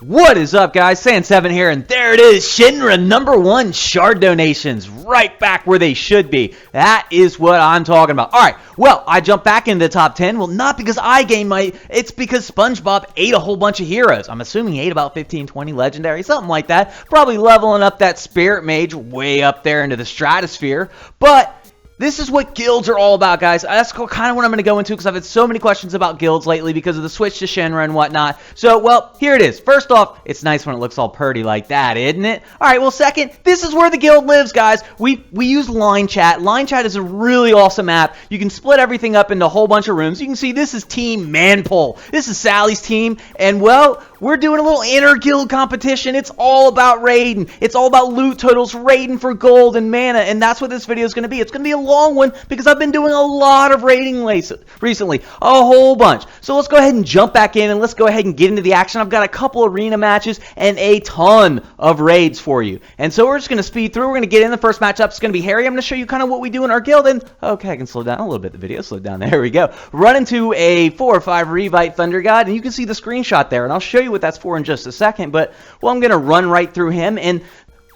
What is up, guys? Sandseven here, and there it is, Shinra #1 shard donations, right back where they should be. That is what I'm talking about. Alright, well, I jumped back into the top 10. Well, not because I gained it's because SpongeBob ate a whole bunch of heroes. I'm assuming he ate about 15, 20 legendary, something like that. Probably leveling up that Spirit Mage way up there into the stratosphere. But this is what guilds are all about, guys. That's kind of what I'm going to go into because I've had so many questions about guilds lately because of the switch to Shinra and whatnot. So, well, here it is. First off, it's nice when it looks all purty like that, isn't it? All right, well, second, this is where the guild lives, guys. We use Line Chat. Line Chat is a really awesome app. You can split everything up into a whole bunch of rooms. You can see this is Team Manpole. This is Sally's team, and, well, we're doing a little inter-guild competition. It's all about raiding. It's all about loot totals, raiding for gold and mana, and that's what this video is going to be. It's going to be a long one because I've been doing a lot of raiding recently, a whole bunch. So let's go ahead and jump back in and let's go ahead and get into the action. I've got a couple arena matches and a ton of raids for you. And so we're just going to speed through. We're going to get in the first matchup. It's going to be Harry. I'm going to show you kind of what we do in our guild. And okay, I can slow down a little bit. The video slowed down. There we go. Run into a 4 or 5 Revite Thunder God, and you can see the screenshot there. And I'll show you what that's for in just a second. But, well, I'm going to run right through him. And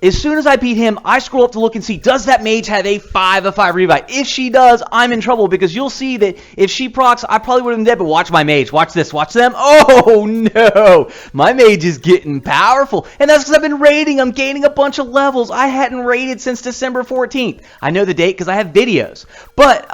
as soon as I beat him, I scroll up to look and see, does that mage have a 5/5 revive? If she does, I'm in trouble because you'll see that if she procs, I probably would have been dead, but watch my mage. Watch this. Watch them. Oh, no. My mage is getting powerful. And that's because I've been raiding. I'm gaining a bunch of levels. I hadn't raided since December 14th. I know the date because I have videos. But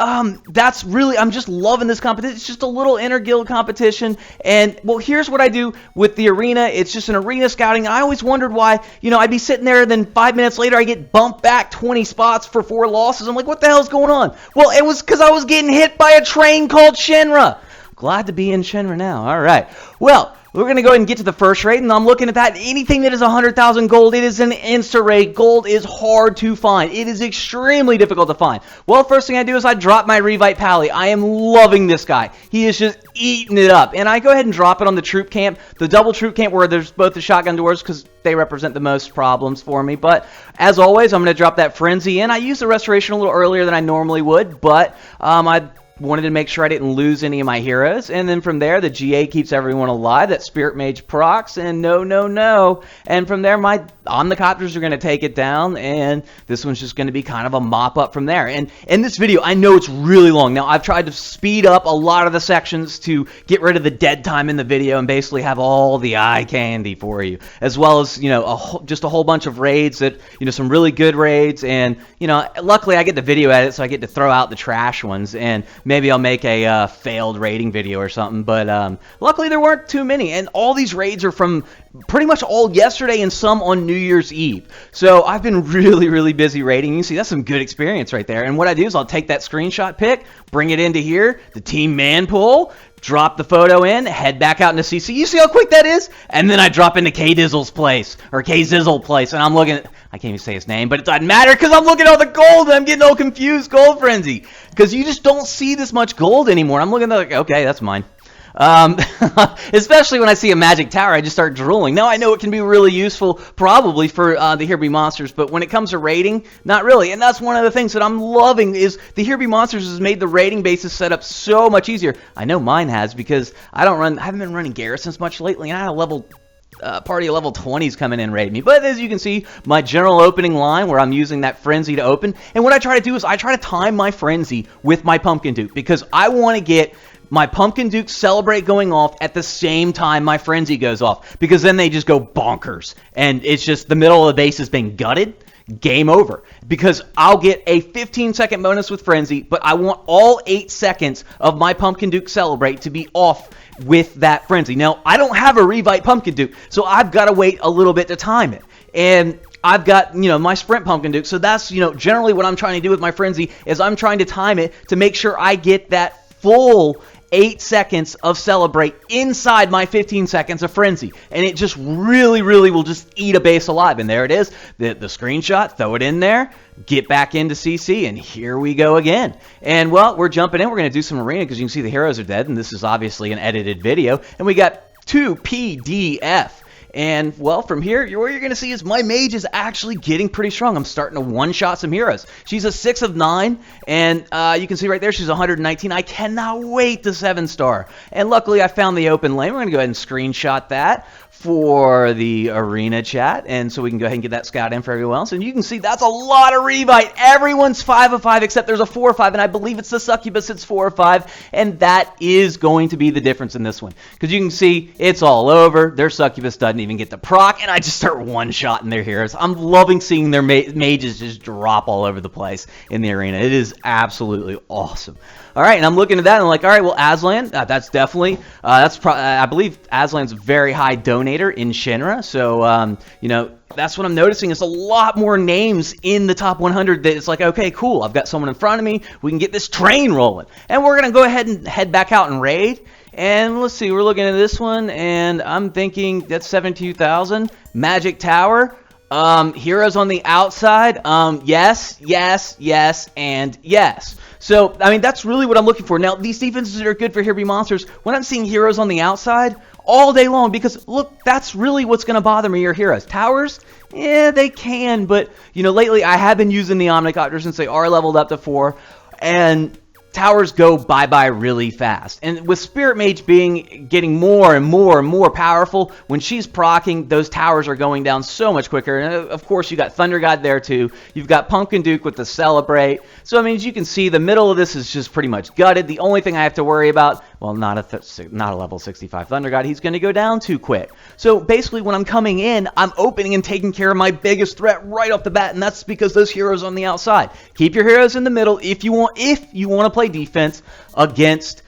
that's really, I'm just loving this competition. It's just a little inter-guild competition. And, well, here's what I do with the arena. It's just an arena scouting. I always wondered why, you know, I'd be sitting there, then 5 minutes later I get bumped back 20 spots for 4 losses. I'm like, what the hell's going on? Well, it was because I was getting hit by a train called Shinra. Glad to be in Shinra now. All right. Well, we're going to go ahead and get to the first raid, and I'm looking at that. Anything that is 100,000 gold, it is an insta-raid. Gold is hard to find. It is extremely difficult to find. Well, first thing I do is I drop my Revite Pally. I am loving this guy. He is just eating it up. And I go ahead and drop it on the troop camp, the double troop camp where there's both the shotgun doors because they represent the most problems for me. But as always, I'm going to drop that Frenzy in. I use the Restoration a little earlier than I normally would, but I wanted to make sure I didn't lose any of my heroes. And then from there, the GA keeps everyone alive. That Spirit Mage procs, and no. And from there, my Omnicopters are going to take it down, and this one's just going to be kind of a mop-up from there. And in this video, I know it's really long. Now, I've tried to speed up a lot of the sections to get rid of the dead time in the video and basically have all the eye candy for you, as well as, you know, just a whole bunch of raids that, you know, some really good raids. And, you know, luckily I get the video edit, so I get to throw out the trash ones, and maybe I'll make a failed raiding video or something, but luckily there weren't too many, and all these raids are from pretty much all yesterday and some on New Year's Eve. So I've been really busy raiding. You can see that's some good experience right there. And what I do is I'll take that screenshot pic, bring it into here, the Team Manpole, drop the photo in, head back out into CC. You see how quick that is? And then I drop into K-Dizzle's place, or K-Zizzle place, and I'm looking at, I can't even say his name, but it doesn't matter because I'm looking at all the gold, and I'm getting all confused. Gold Frenzy. Because you just don't see this much gold anymore. I'm looking at like, okay, that's mine. Especially when I see a magic tower, I just start drooling. Now, I know it can be really useful, probably, for the Here Be Monsters, but when it comes to raiding, not really. And that's one of the things that I'm loving is the Here Be Monsters has made the raiding basis setup so much easier. I know mine has because I haven't been running garrisons much lately, and I had a party of level 20s coming in raid me. But as you can see, my general opening line where I'm using that Frenzy to open, and what I try to do is I try to time my Frenzy with my Pumpkin Duke because I want to get my Pumpkin Duke Celebrate going off at the same time my Frenzy goes off, because then they just go bonkers, and it's just the middle of the base has been gutted. Game over, because I'll get a 15-second bonus with Frenzy, but I want all 8 seconds of my Pumpkin Duke Celebrate to be off with that Frenzy. Now, I don't have a Revite Pumpkin Duke, so I've got to wait a little bit to time it. And I've got, you know, my Sprint Pumpkin Duke, so that's, you know, generally what I'm trying to do with my Frenzy is I'm trying to time it to make sure I get that full 8 seconds of Celebrate inside my 15 seconds of Frenzy. And it just really will just eat a base alive. And there it is, the screenshot, throw it in there, get back into CC, and here we go again. And, well, we're jumping in. We're going to do some arena because you can see the heroes are dead, and this is obviously an edited video. And we got 2 PDF. And, well, from here, what you're going to see is my mage is actually getting pretty strong. I'm starting to one-shot some heroes. She's a 6 of 9, and you can see right there she's 119. I cannot wait to 7-star. And luckily, I found the open lane. We're going to go ahead and screenshot that for the arena chat, and so we can go ahead and get that scout in for everyone else. And you can see that's a lot of Revite. Everyone's 5 of 5 except there's a 4 of 5, and I believe it's the Succubus. It's 4 of 5, and that is going to be the difference in this one, because you can see it's all over. Their Succubus doesn't even get the proc, and I just start one-shotting their heroes. I'm loving seeing their mages just drop all over the place in the arena. It is absolutely awesome. All right, and I'm looking at that, and I'm like, all right, well, Aslan, that's definitely, I believe Aslan's a very high donator in Shinra, so, you know, that's what I'm noticing. It's a lot more names in the top 100 that it's like, okay, cool, I've got someone in front of me, we can get this train rolling. And we're going to go ahead and head back out and raid, and let's see, we're looking at this one, and I'm thinking that's 72,000, Magic Tower. Heroes on the outside, yes, yes, yes, and yes. So, I mean, that's really what I'm looking for. Now, these defenses are good for Here Be Monsters. When I'm seeing heroes on the outside all day long, because, look, that's really what's going to bother me, your heroes. Towers, yeah, they can, but, you know, lately I have been using the Omnicopters since they are leveled up to 4, and towers go bye-bye really fast. And with Spirit Mage getting more and more and more powerful, when she's proccing, those towers are going down so much quicker. And of course, you got Thunder God there too. You've got Pumpkin Duke with the Celebrate. So, I mean, as you can see, the middle of this is just pretty much gutted. The only thing I have to worry about, well, not a level 65 Thunder God. He's going to go down too quick. So, basically, when I'm coming in, I'm opening and taking care of my biggest threat right off the bat, and that's because those heroes on the outside. Keep your heroes in the middle if you want to play defense against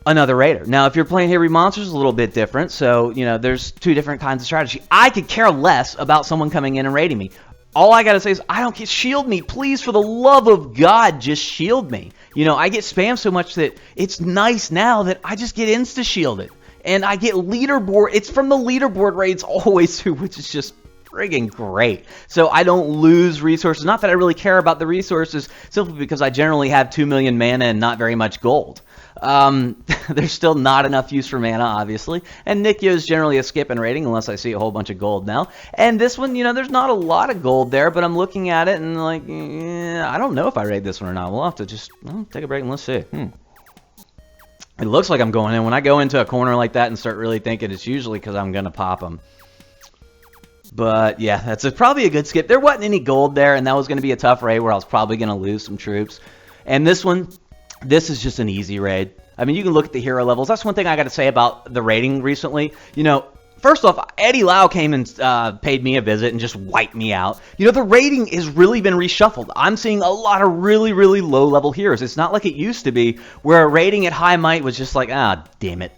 another raider. Now, if you're playing Here Be Monsters, it's a little bit different. So, you know, there's two different kinds of strategy. I could care less about someone coming in and raiding me. All I got to say is, I don't get shield me. Please, for the love of God, just shield me. You know, I get spammed so much that it's nice now that I just get insta-shielded. And I get leaderboard. It's from the leaderboard raids always through, which is just friggin' great. So I don't lose resources. Not that I really care about the resources, simply because I generally have 2 million mana and not very much gold. There's still not enough use for mana, obviously. And Nikya is generally a skip in raiding, unless I see a whole bunch of gold now. And this one, you know, there's not a lot of gold there, but I'm looking at it and like, I don't know if I raid this one or not. We'll have to just take a break and let's see. It looks like I'm going in. When I go into a corner like that and start really thinking, it's usually because I'm going to pop them. But, yeah, that's probably a good skip. There wasn't any gold there, and that was going to be a tough raid where I was probably going to lose some troops. And this one, this is just an easy raid. I mean, you can look at the hero levels. That's one thing I got to say about the raiding recently. You know, first off, Eddie Lau came and paid me a visit and just wiped me out. You know, the raiding has really been reshuffled. I'm seeing a lot of really, really low-level heroes. It's not like it used to be, where a raiding at high might was just like, damn it.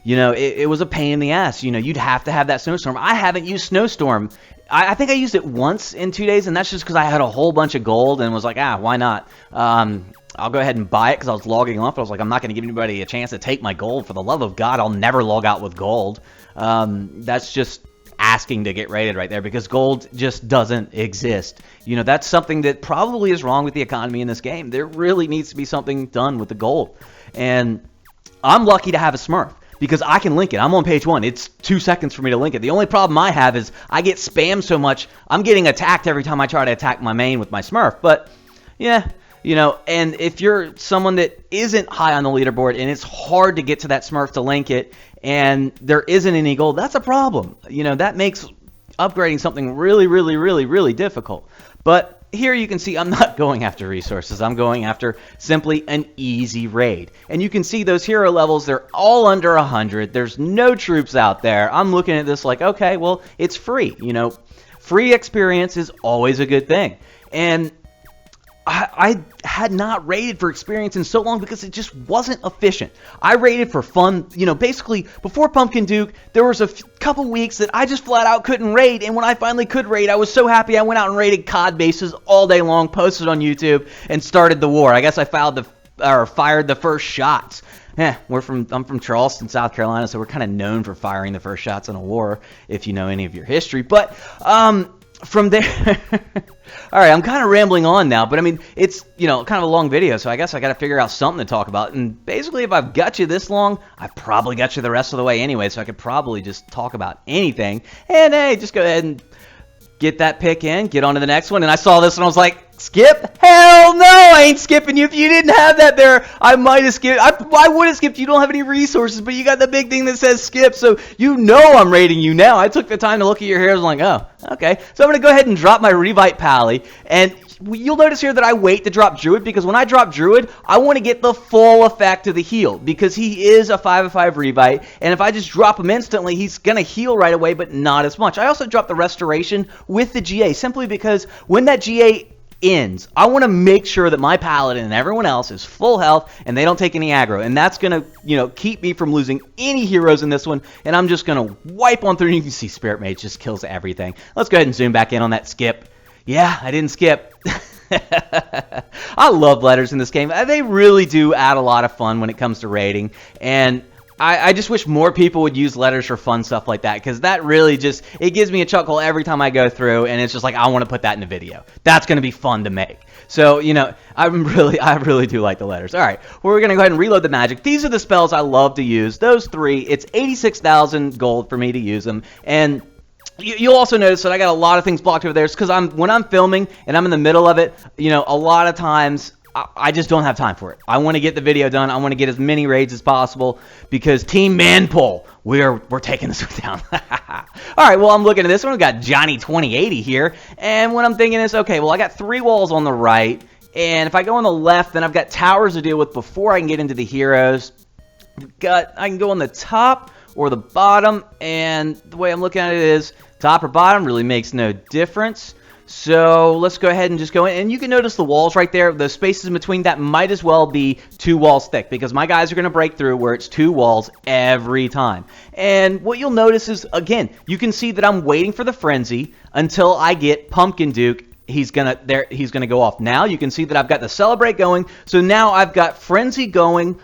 You know, it was a pain in the ass. You know, you'd have to have that Snowstorm. I haven't used Snowstorm. I think I used it once in 2 days, and that's just because I had a whole bunch of gold and was like, why not? I'll go ahead and buy it because I was logging off. I was like, I'm not going to give anybody a chance to take my gold. For the love of God, I'll never log out with gold. That's just asking to get raided right there, because gold just doesn't exist. You know, that's something that probably is wrong with the economy in this game. There really needs to be something done with the gold. And I'm lucky to have a Smurf, because I can link it. I'm on page 1. It's 2 seconds for me to link it. The only problem I have is I get spammed so much, I'm getting attacked every time I try to attack my main with my Smurf. But, yeah, you know, and if you're someone that isn't high on the leaderboard and it's hard to get to that Smurf to link it, and there isn't any gold, that's a problem. You know, that makes upgrading something really, really, really, really difficult. But here you can see I'm not going after resources. I'm going after simply an easy raid. And you can see those hero levels, they're all under 100. There's no troops out there. I'm looking at this like, okay, well, it's free. You know, free experience is always a good thing. And I had not raided for experience in so long because it just wasn't efficient. I raided for fun. You know, basically, before Pumpkin Duke, there was a couple weeks that I just flat out couldn't raid, and when I finally could raid, I was so happy I went out and raided COD bases all day long, posted on YouTube, and started the war. I guess I fired the first shots. I'm from Charleston, South Carolina, so we're kind of known for firing the first shots in a war, if you know any of your history. But, from there, all right, I'm kind of rambling on now, but I mean, it's, you know, kind of a long video, so I guess I got to figure out something to talk about. And basically, if I've got you this long, I've probably got you the rest of the way anyway, so I could probably just talk about anything. And hey, just go ahead and get that pick in, get on to the next one. And I saw this and I was like, skip? Hell no, I ain't skipping you. If you didn't have that there, I might have skipped. I would have skipped. You don't have any resources, but you got the big thing that says skip, so you know I'm rating you now. I took the time to look at your heroes and like, oh, okay. So I'm going to go ahead and drop my Revite Pally, and you'll notice here that I wait to drop Druid, because when I drop Druid, I want to get the full effect of the heal, because he is a 5/5 Revite, and if I just drop him instantly, he's going to heal right away, but not as much. I also dropped the Restoration with the GA, simply because when that GA ends, I want to make sure that my Paladin and everyone else is full health and they don't take any aggro, and that's going to, you know, keep me from losing any heroes in this one, and I'm just going to wipe on through. You can see Spirit Mage just kills everything. Let's go ahead and zoom back in on that skip. Yeah, I didn't skip. I love letters in this game. They really do add a lot of fun when it comes to raiding, and I just wish more people would use letters for fun stuff like that, because that really just, it gives me a chuckle every time I go through, and it's just like, I want to put that in a video. That's going to be fun to make. So, you know, I really do like the letters. All right, well, we're going to go ahead and reload the magic. These are the spells I love to use. Those three, it's 86,000 gold for me to use them, and you'll also notice that I got a lot of things blocked over there. It's because when I'm filming and I'm in the middle of it, you know, a lot of times I just don't have time for it. I want to get the video done. I want to get as many raids as possible, because Team Manpull, we're taking this one down. All right, well, I'm looking at this one. We've got Johnny 2080 here, and what I'm thinking is, okay, well, I got 3 walls on the right, and if I go on the left, then I've got towers to deal with before I can get into the heroes. I can go on the top or the bottom, and the way I'm looking at it is top or bottom really makes no difference. So let's go ahead and just go in, and you can notice the walls right there. The spaces in between that might as well be 2 walls thick, because my guys are going to break through where it's 2 walls every time. And what you'll notice is, again, you can see that I'm waiting for the Frenzy until I get Pumpkin Duke. He's gonna go off. Now you can see that I've got the Celebrate going, so now I've got Frenzy going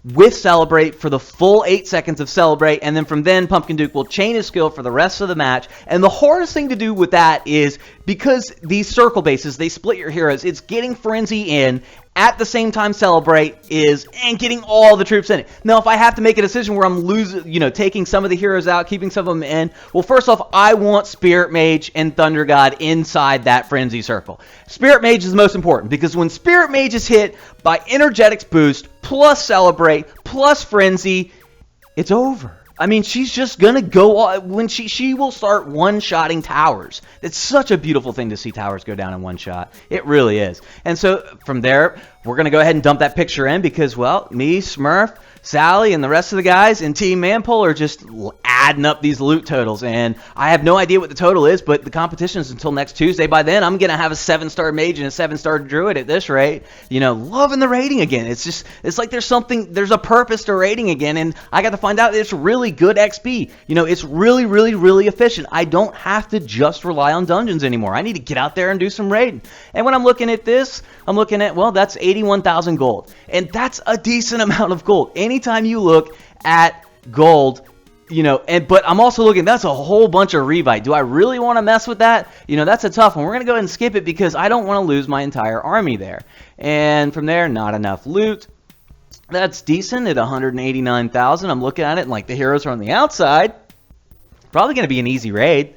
with Celebrate for the full 8 seconds of Celebrate, and then from then Pumpkin Duke will chain his skill for the rest of the match. And the hardest thing to do with that is, because these circle bases, they split your heroes, it's getting Frenzy in at the same time Celebrate is, and getting all the troops in it. Now, if I have to make a decision where I'm losing, you know, taking some of the heroes out, keeping some of them in, well, first off, I want Spirit Mage and Thunder God inside that Frenzy circle. Spirit Mage is the most important, because when Spirit Mage is hit by Energetics Boost, plus Celebrate, plus Frenzy, it's over. I mean, she's just gonna go when she will start one-shotting towers. It's such a beautiful thing to see towers go down in one shot. It really is. And so from there, we're gonna go ahead and dump that picture in, because, well, me, Smurf, Sally, and the rest of the guys in Team Manpull are just adding up these loot totals, and I have no idea what the total is, but the competition is until next Tuesday. By then, I'm gonna have a 7-star mage and a 7-star druid at this rate. You know, loving the raiding again. It's like there's a purpose to raiding again, and I got to find out it's really good XP. You know, it's really, really, really efficient. I don't have to just rely on dungeons anymore. I need to get out there and do some raiding. And when I'm looking at this, I'm looking at, well, that's 81,000 gold, and that's a decent amount of gold. Anytime you look at gold, you know, but I'm also looking, that's a whole bunch of Revite. Do I really want to mess with that? You know, that's a tough one. We're going to go ahead and skip it, because I don't want to lose my entire army there. And from there, not enough loot. That's decent at 189,000. I'm looking at it, and like the heroes are on the outside. Probably going to be an easy raid.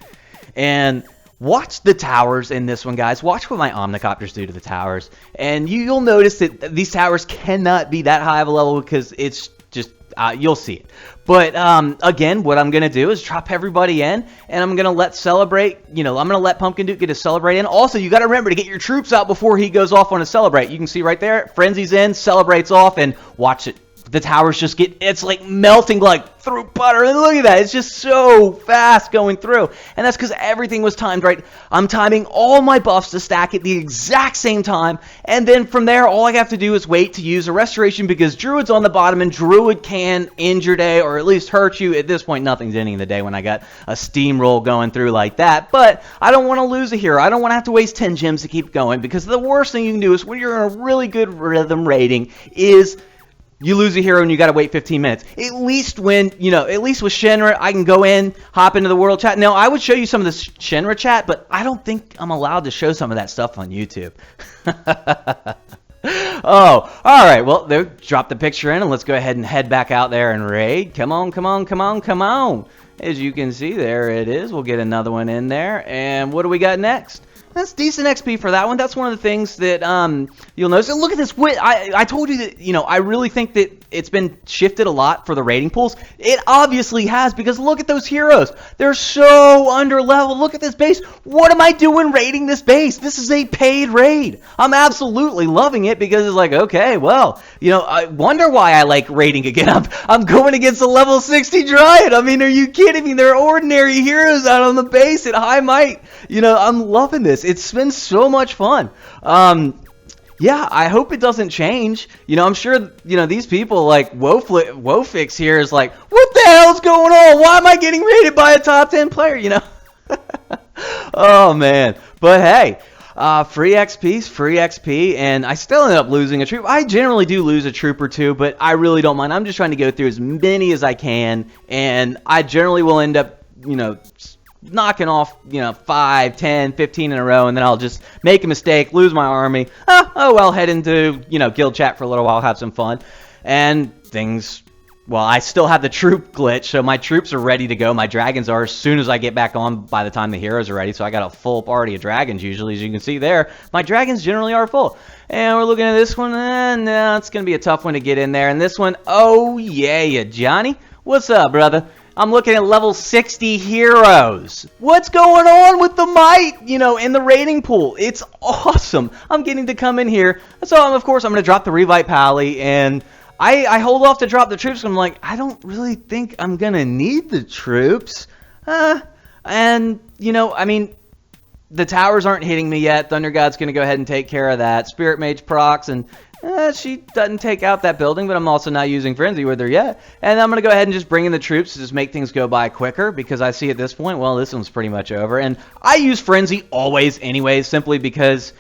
And watch the towers in this one, guys. Watch what my Omnicopters do to the towers. And you'll notice that these towers cannot be that high of a level, because it's just, you'll see it. But, again, what I'm going to do is drop everybody in, and I'm going to let Celebrate, you know, I'm going to let Pumpkin Duke get a Celebrate in. Also, you got to remember to get your troops out before he goes off on a Celebrate. You can see right there, Frenzy's in, Celebrate's off, and watch it. The towers just get, it's like melting like through butter. And look at that. It's just so fast going through. And that's because everything was timed right. I'm timing all my buffs to stack at the exact same time. And then from there, all I have to do is wait to use a Restoration, because Druid's on the bottom, and Druid can end your day, or at least hurt you. At this point, nothing's ending the day when I got a steamroll going through like that. But I don't want to lose a hero. I don't want to have to waste 10 gems to keep going, because the worst thing you can do is, when you're in a really good rhythm rating, is you lose a hero and you got to wait 15 minutes. At least when, at least with Shinra, I can go in, hop into the world chat. Now, I would show you some of the Shinra chat, but I don't think I'm allowed to show some of that stuff on YouTube. Oh, all right. Well, there, drop the picture in, and let's go ahead and head back out there and raid. Come on, come on, come on, come on. As you can see, there it is. We'll get another one in there. And what do we got next? That's decent XP for that one. That's one of the things that you'll notice. And look at this. I told you that, I really think that it's been shifted a lot for the rating pools. It obviously has, because look at those heroes. They're so under-leveled. Look at this base. What am I doing raiding this base? This is a paid raid. I'm absolutely loving it, because it's like, okay, well, I wonder why I like raiding again. I'm going against a level 60 Dryad. I mean, are you kidding me? They're ordinary heroes out on the base at high might. I'm loving this. It's been so much fun. Yeah, I hope it doesn't change. I'm sure, these people like Wofix here is like, what the hell's going on? Why am I getting rated by a top 10 player, Oh, man. But hey, free XP's free XP, and I still end up losing a troop. I generally do lose a troop or two, but I really don't mind. I'm just trying to go through as many as I can, and I generally will end up, knocking off, 5, 10, 15 in a row, and then I'll just make a mistake, lose my army. Oh well, head into, guild chat for a little while, have some fun. And things, well, I still have the troop glitch, so my troops are ready to go. My dragons are as soon as I get back on by the time the heroes are ready, so I got a full party of dragons usually, as you can see there. My dragons generally are full. And we're looking at this one, and no, it's going to be a tough one to get in there. And this one, oh yeah, Johnny. What's up, brother? I'm looking at level 60 heroes. What's going on with the might, in the rating pool? It's awesome. I'm getting to come in here. So, of course, I'm going to drop the Revite Pally, and I hold off to drop the troops. I'm like, I don't really think I'm going to need the troops. And, I mean, the towers aren't hitting me yet. Thunder God's going to go ahead and take care of that. Spirit Mage procs, and she doesn't take out that building, but I'm also not using Frenzy with her yet. And I'm going to go ahead and just bring in the troops to just make things go by quicker, because I see at this point, well, this one's pretty much over. And I use Frenzy always anyways, simply because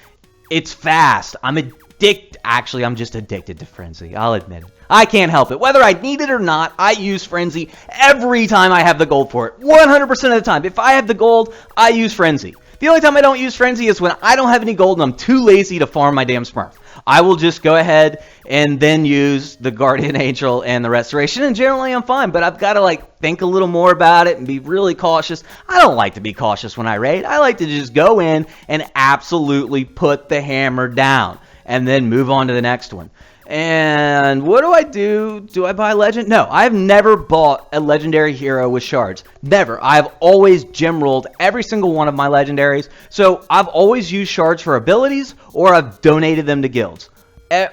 it's fast. Actually, I'm just addicted to Frenzy. I'll admit it. I can't help it. Whether I need it or not, I use Frenzy every time I have the gold for it. 100% of the time. If I have the gold, I use Frenzy. The only time I don't use Frenzy is when I don't have any gold and I'm too lazy to farm my damn Smurf. I will just go ahead and then use the Guardian Angel and the Restoration, and generally I'm fine, but I've got to think a little more about it and be really cautious. I don't like to be cautious when I raid. I like to just go in and absolutely put the hammer down and then move on to the next one. And what do I do? Do I buy Legend? No, I've never bought a Legendary hero with shards. Never. I've always gem rolled every single one of my Legendaries. So I've always used shards for abilities, or I've donated them to guilds.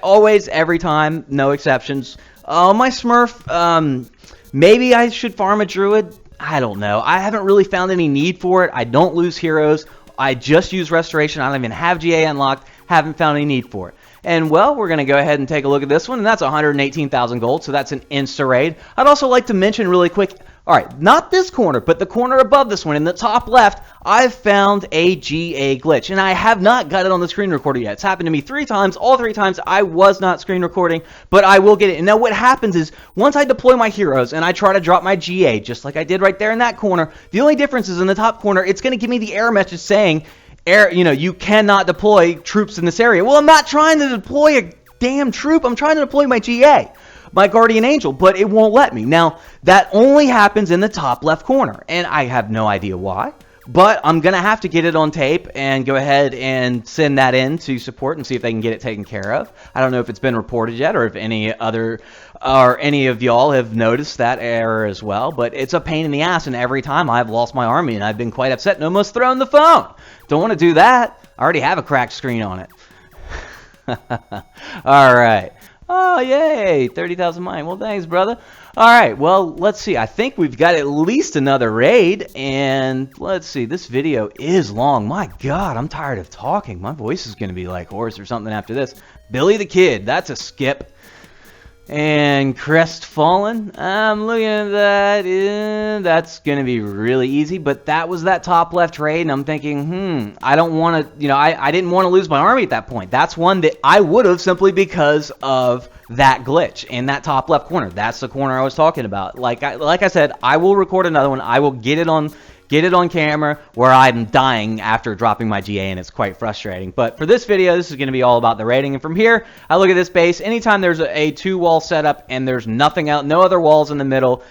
Always, every time, no exceptions. My Smurf, maybe I should farm a Druid. I don't know. I haven't really found any need for it. I don't lose heroes. I just use Restoration. I don't even have GA unlocked. Haven't found any need for it. And, well, we're going to go ahead and take a look at this one, and that's 118,000 gold, so that's an insta-raid. I'd also like to mention really quick, all right, not this corner, but the corner above this one, in the top left, I've found a GA glitch, and I have not got it on the screen recorder yet. It's happened to me 3 times. All 3 times I was not screen recording, but I will get it. And now what happens is, once I deploy my heroes and I try to drop my GA, just like I did right there in that corner, the only difference is in the top corner, it's going to give me the error message saying, you cannot deploy troops in this area. Well, I'm not trying to deploy a damn troop. I'm trying to deploy my GA, my Guardian Angel, but it won't let me. Now, that only happens in the top left corner, and I have no idea why. But I'm going to have to get it on tape and go ahead and send that in to support and see if they can get it taken care of. I don't know if it's been reported yet, or if any of y'all have noticed that error as well. But it's a pain in the ass, and every time I've lost my army, and I've been quite upset and almost thrown the phone. Don't want to do that. I already have a cracked screen on it. All right. Oh, yay. 30,000 mine. Well, thanks, brother. All right. Well, let's see. I think we've got at least another raid. And let's see. This video is long. My God, I'm tired of talking. My voice is going to be like hoarse or something after this. Billy the Kid. That's a skip. And Crestfallen, I'm looking at that, that's going to be really easy, but that was that top left raid, and I'm thinking, I don't want to, I didn't want to lose my army at that point. That's one that I would have simply because of that glitch in that top left corner. That's the corner I was talking about. Like I said, I will record another one. I will get it on camera where I'm dying after dropping my GA, and it's quite frustrating. But for this video, this is going to be all about the raiding. And from here, I look at this base. Anytime there's a two-wall setup and there's nothing out, no other walls in the middle,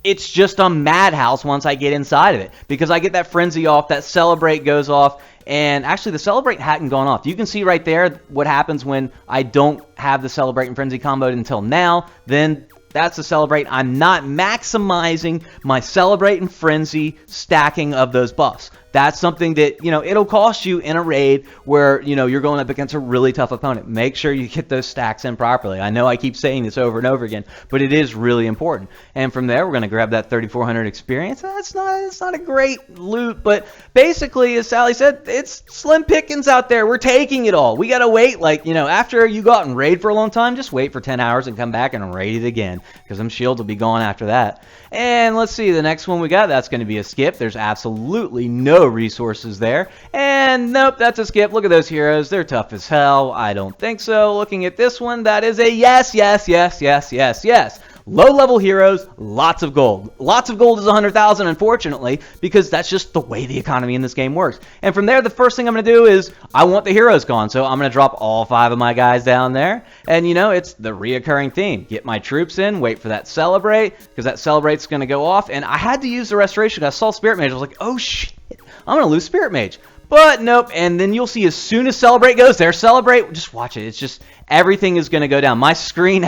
it's just a madhouse once I get inside of it. Because I get that frenzy off, that celebrate goes off, and actually the celebrate hadn't gone off. You can see right there what happens when I don't have the celebrate and frenzy comboed until now. Then that's the celebrate. I'm not maximizing my celebrate and frenzy stacking of those buffs. That's something that, it'll cost you in a raid where, you're going up against a really tough opponent. Make sure you get those stacks in properly. I know I keep saying this over and over again, but it is really important. And from there, we're going to grab that 3,400 experience. It's not a great loot, but basically, as Sally said, it's slim pickings out there. We're taking it all. We got to wait, after you go out and raid for a long time, just wait for 10 hours and come back and raid it again, because them shields will be gone after that. And let's see, the next one we got, that's going to be a skip. There's absolutely no resources there. And nope, that's a skip. Look at those heroes. They're tough as hell. I don't think so. Looking at this one, that is a yes, yes, yes, yes, yes, yes. Low-level heroes, lots of gold. Lots of gold is 100,000, unfortunately, because that's just the way the economy in this game works. And from there, the first thing I'm going to do is I want the heroes gone, so I'm going to drop all 5 of my guys down there. And, it's the reoccurring theme. Get my troops in, wait for that celebrate, because that celebrate's going to go off. And I had to use the restoration. I saw Spirit Mage. I was like, oh, shit, I'm going to lose Spirit Mage. But nope, and then you'll see as soon as Celebrate goes there, Celebrate, just watch it. It's just, everything is going to go down. My phone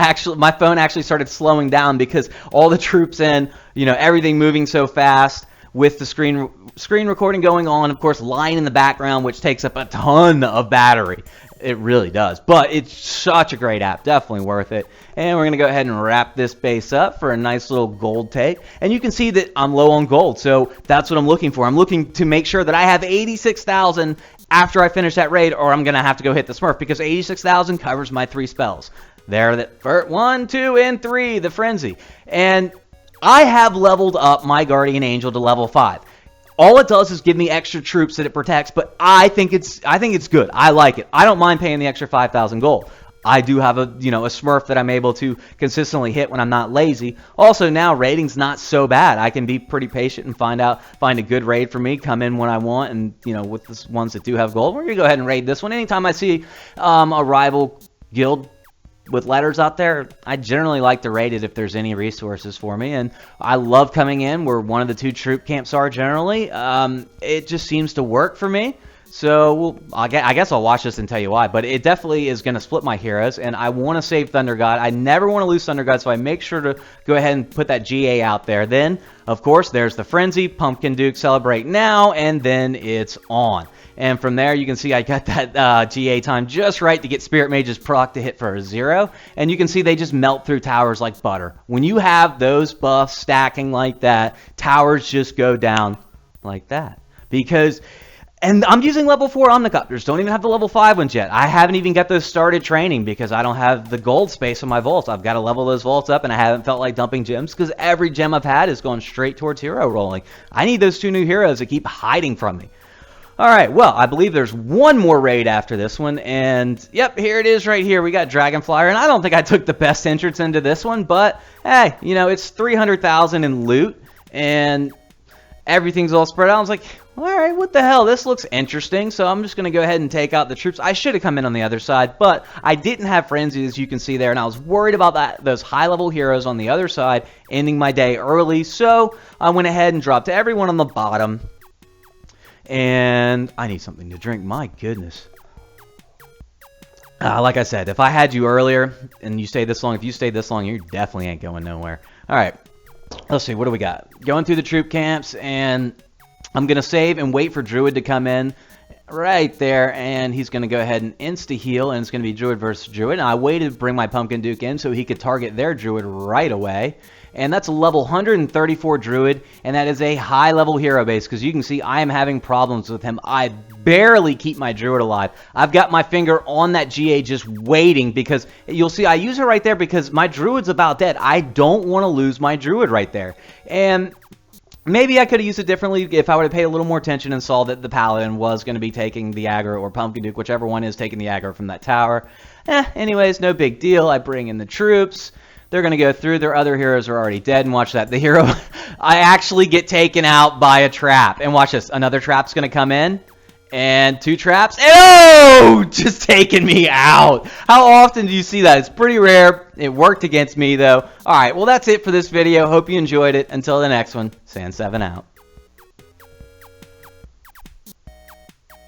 actually started slowing down because all the troops in, everything moving so fast with the screen recording going on, of course, line in the background, which takes up a ton of battery. It really does. But it's such a great app. Definitely worth it. And we're going to go ahead and wrap this base up for a nice little gold take. And you can see that I'm low on gold. So that's what I'm looking for. I'm looking to make sure that I have 86,000 after I finish that raid, or I'm going to have to go hit the Smurf, because 86,000 covers my 3 spells. There, that 1, 2, and 3, the Frenzy. And I have leveled up my Guardian Angel to level 5. All it does is give me extra troops that it protects, but I think it's good. I like it. I don't mind paying the extra 5,000 gold. I do have a Smurf that I'm able to consistently hit when I'm not lazy. Also, now raiding's not so bad. I can be pretty patient and find a good raid for me, come in when I want, and with the ones that do have gold, we're gonna go ahead and raid this one. Anytime I see a rival guild with letters out there, I generally like to raid it if there's any resources for me. And I love coming in where one of the 2 troop camps are generally. It just seems to work for me. So I guess I'll watch this and tell you why. But it definitely is going to split my heroes. And I want to save Thunder God. I never want to lose Thunder God, so I make sure to go ahead and put that GA out there. Then, of course, there's the Frenzy, Pumpkin Duke, Celebrate now, and then it's on. And from there, you can see I got that GA time just right to get Spirit Mage's proc to hit for a 0. And you can see they just melt through towers like butter. When you have those buffs stacking like that, towers just go down like that. And I'm using level 4 Omnicopters. Don't even have the level 5 ones yet. I haven't even got those started training because I don't have the gold space in my vaults. I've got to level those vaults up, and I haven't felt like dumping gems because every gem I've had is going straight towards hero rolling. I need those 2 new heroes that keep hiding from me. Alright, well, I believe there's one more raid after this one, and yep, here it is right here. We got Dragonflyer, and I don't think I took the best entrance into this one, but hey, it's 300,000 in loot, and everything's all spread out. I was like, alright, what the hell? This looks interesting, so I'm just going to go ahead and take out the troops. I should have come in on the other side, but I didn't have Frenzy, as you can see there, and I was worried about those high-level heroes on the other side ending my day early, so I went ahead and dropped everyone on the bottom. And I need something to drink. My goodness. Like I said, if I had you earlier and you stayed this long, if you stayed this long, you definitely ain't going nowhere. All right. Let's see. What do we got? Going through the troop camps, and I'm going to save and wait for Druid to come in. right there, and he's going to go ahead and insta-heal, and it's going to be Druid versus Druid. And I waited to bring my Pumpkin Duke in so he could target their Druid right away. And that's a level 134 Druid, and that is a high-level hero base, because you can see I am having problems with him. I barely keep my Druid alive. I've got my finger on that GA just waiting, because you'll see I use her right there because my Druid's about dead. I don't want to lose my Druid right there. And maybe I could have used it differently if I would have paid a little more attention and saw that the Paladin was going to be taking the aggro, or Pumpkin Duke, whichever one is taking the aggro from that tower. Anyways, no big deal. I bring in the troops. They're going to go through. Their other heroes are already dead. And watch that. The hero, I actually get taken out by a trap. And watch this. Another trap's going to come in. And 2 traps. Oh! Just taking me out. How often do you see that? It's pretty rare. It worked against me, though. Alright, well, that's it for this video. Hope you enjoyed it. Until the next one, Sandseven out.